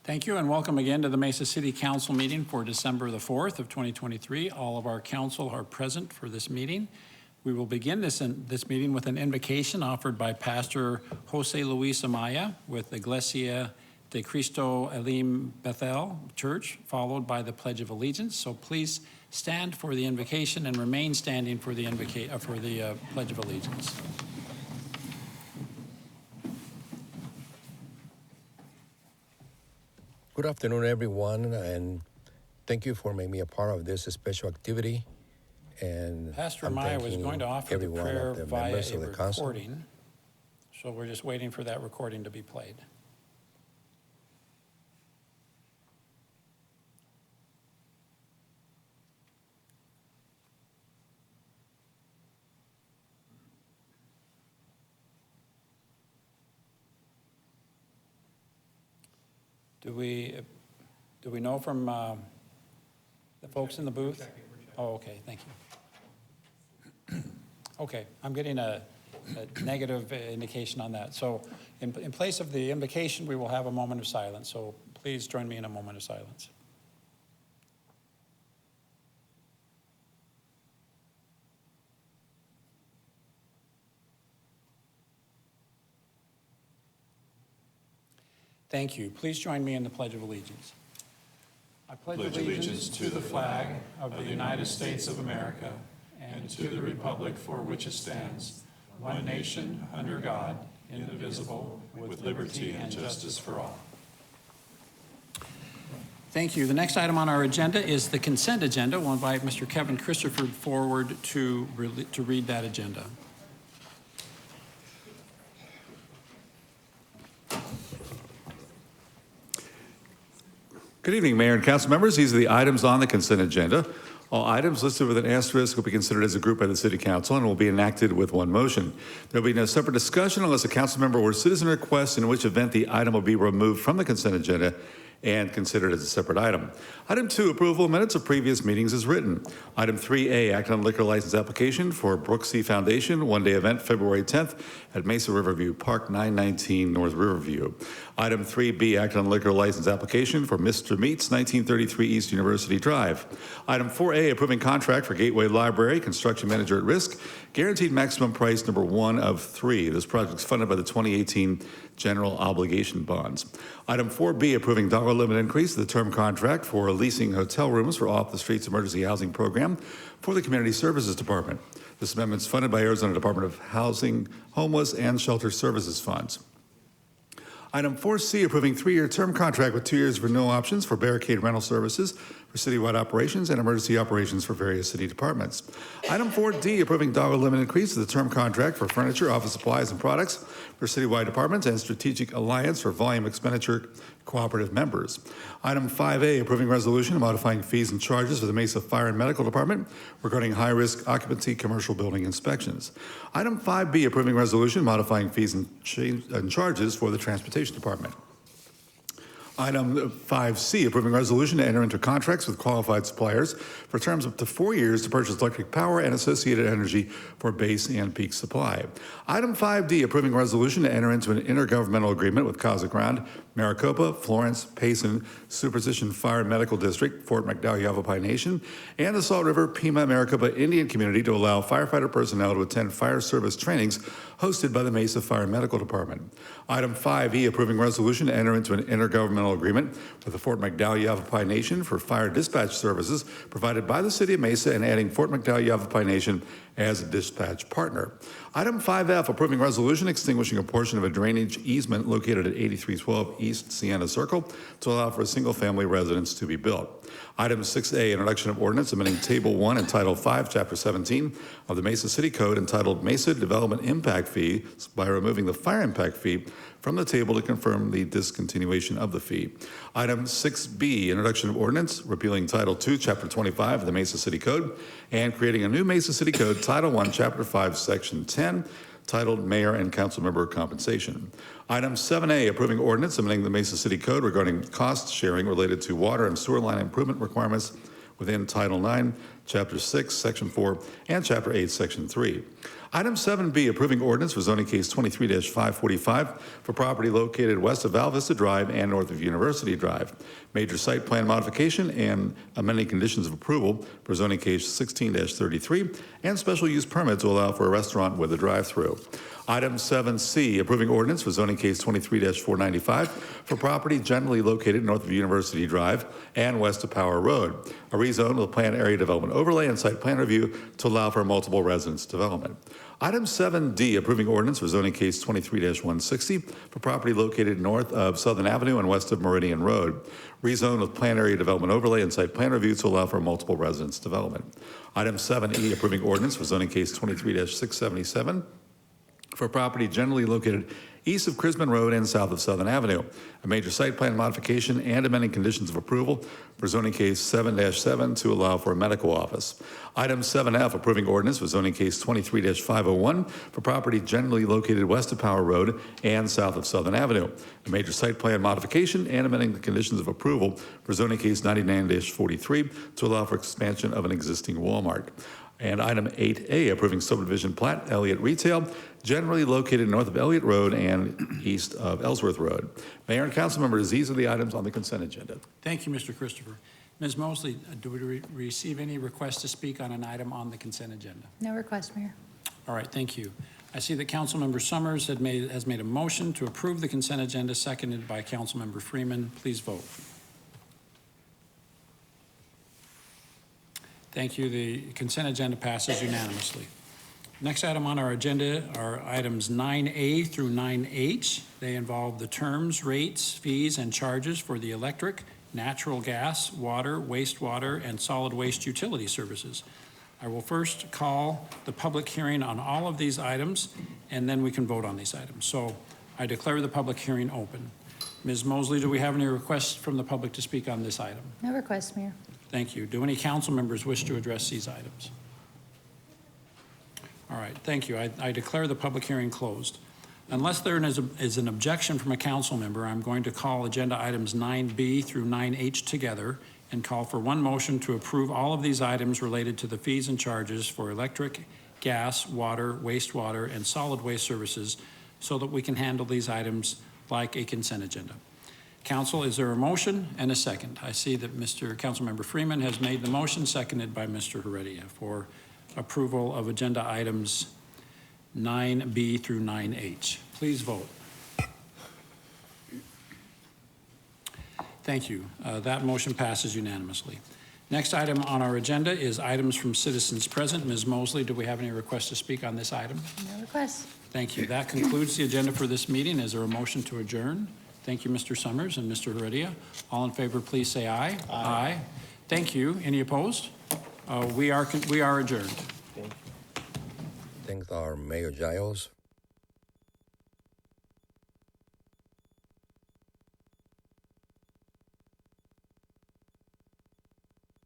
Thank you and welcome again to the Mesa City Council meeting for December the 4th of 2023. All of our council are present for this meeting. We will begin this meeting with an invocation offered by Pastor Jose Luis Amaya with Iglesia de Cristo Elim Bethel Church, followed by the Pledge of Allegiance. So please stand for the invocation and remain standing for the Pledge of Allegiance. Good afternoon, everyone, and thank you for making me a part of this special activity. And Pastor Amaya was going to offer the prayer via a recording, so we're just waiting for that recording to be played. Do we know from the folks in the booth? Oh, okay, thank you. Okay, I'm getting a negative indication on that. So in place of the invocation, we will have a moment of silence. So please join me in a moment of silence. Thank you. Please join me in the Pledge of Allegiance. I pledge allegiance to the flag of the United States of America and to the republic for which it stands, one nation, under God, indivisible, with liberty and justice for all. Thank you. The next item on our agenda is the consent agenda. We'll invite Mr. Kevin Christopher forward to read that agenda. Good evening, Mayor and Council members. These are the items on the consent agenda. All items listed with an asterisk will be considered as a group by the City Council and will be enacted with one motion. There will be no separate discussion unless a council member or citizen requests, in which event the item will be removed from the consent agenda and considered as a separate item. Item 2, approval of minutes of previous meetings is written. Item 3A, act on liquor license application for Brooksea Foundation, one-day event, February 10th at Mesa Riverview Park, 919 North Riverview. Item 3B, act on liquor license application for Mr. Meats, 1933 East University Drive. Item 4A, approving contract for Gateway Library, construction manager at risk, guaranteed maximum price number 1 of 3. This project is funded by the 2018 general obligation bonds. Item 4B, approving dollar limit increase to the term contract for leasing hotel rooms for Off the Streets Emergency Housing Program for the Community Services Department. This amendment is funded by Arizona Department of Housing, Homeless, and Shelter Services funds. Item 4C, approving 3-year term contract with 2 years renewal options for barricade rental services for citywide operations and emergency operations for various city departments. Item 4D, approving dollar limit increase to the term contract for furniture, office supplies, and products for citywide departments and strategic alliance for volume expenditure cooperative members. Item 5A, approving resolution modifying fees and charges for the Mesa Fire and Medical Department regarding high-risk occupancy commercial building inspections. Item 5B, approving resolution modifying fees and charges for the Transportation Department. Item 5C, approving resolution to enter into contracts with qualified suppliers for terms of up to 4 years to purchase electric power and associated energy for base and peak supply. Item 5D, approving resolution to enter into an intergovernmental agreement with Casa Grande, Maricopa, Florence, Payson, Superstition Fire and Medical District, Fort McDowell Yavapai Nation, and the Salt River Pima Maricopa Indian Community to allow firefighter personnel to attend fire service trainings hosted by the Mesa Fire and Medical Department. Item 5E, approving resolution to enter into an intergovernmental agreement with the Fort McDowell Yavapai Nation for fire dispatch services provided by the City of Mesa and adding Fort McDowell Yavapai Nation as a dispatch partner. Item 5F, approving resolution extinguishing a portion of a drainage easement located at 8312 East Sienna Circle to allow for a single-family residence to be built. Item 6A, introduction of ordinance amending Table 1 and Title 5, Chapter 17 of the Mesa City Code entitled Mesa Development Impact Fees by removing the fire impact fee from the table to confirm the discontinuation of the fee. Item 6B, introduction of ordinance repealing Title 2, Chapter 25 of the Mesa City Code and creating a new Mesa City Code, Title 1, Chapter 5, Section 10, titled Mayor and Council Member Compensation. Item 7A, approving ordinance amending the Mesa City Code regarding cost sharing related to water and sewer line improvement requirements within Title 9, Chapter 6, Section 4, and Chapter 8, Section 3. Item 7B, approving ordinance for zoning case 23-545 for property located west of Val Vista Drive and north of University Drive. Major site plan modification and amending conditions of approval for zoning case 16-33 and special use permit to allow for a restaurant with a drive-through. Item 7C, approving ordinance for zoning case 23-495 for property generally located north of University Drive and west of Power Road. A rezone with plan area development overlay and site plan review to allow for multiple residence development. Item 7D, approving ordinance for zoning case 23-160 for property located north of Southern Avenue and west of Meridian Road. Rezone with plan area development overlay and site plan review to allow for multiple residence development. Item 7E, approving ordinance for zoning case 23-677 for property generally located east of Crisman Road and south of Southern Avenue. A major site plan modification and amending conditions of approval for zoning case 7-7 to allow for a medical office. Item 7F, approving ordinance for zoning case 23-501 for property generally located west of Power Road and south of Southern Avenue. A major site plan modification and amending the conditions of approval for zoning case 99-43 to allow for expansion of an existing Walmart. And item 8A, approving subdivision plat, Elliott Retail, generally located north of Elliott Road and east of Ellsworth Road. Mayor and council members, these are the items on the consent agenda. Thank you, Mr. Christopher. Ms. Mosley, do we receive any requests to speak on an item on the consent agenda? No request, Mayor. All right, thank you. I see that Councilmember Summers has made a motion to approve the consent agenda, seconded by Councilmember Freeman. Please vote. Thank you. The consent agenda passes unanimously. Next item on our agenda are items 9A through 9H. They involve the terms, rates, fees, and charges for the electric, natural gas, water, wastewater, and solid waste utility services. I will first call the public hearing on all of these items, and then we can vote on these items. So I declare the public hearing open. Ms. Mosley, do we have any requests from the public to speak on this item? No request, Mayor. Thank you. Do any council members wish to address these items? All right, thank you. I declare the public hearing closed. Unless there is an objection from a council member, I'm going to call agenda items 9B through 9H together and call for one motion to approve all of these items related to the fees and charges for electric, gas, water, wastewater, and solid waste services so that we can handle these items like a consent agenda. Council, is there a motion and a second? I see that Councilmember Freeman has made the motion, seconded by Mr. Heredia for approval of agenda items 9B through 9H. Please vote. Thank you. That motion passes unanimously. Next item on our agenda is items from citizens present. Ms. Mosley, do we have any requests to speak on this item? No request. Thank you. That concludes the agenda for this meeting. Is there a motion to adjourn? Thank you, Mr. Summers and Mr. Heredia. All in favor, please say aye. Aye. Thank you. Any opposed? We are adjourned. Thanks our Mayor Giles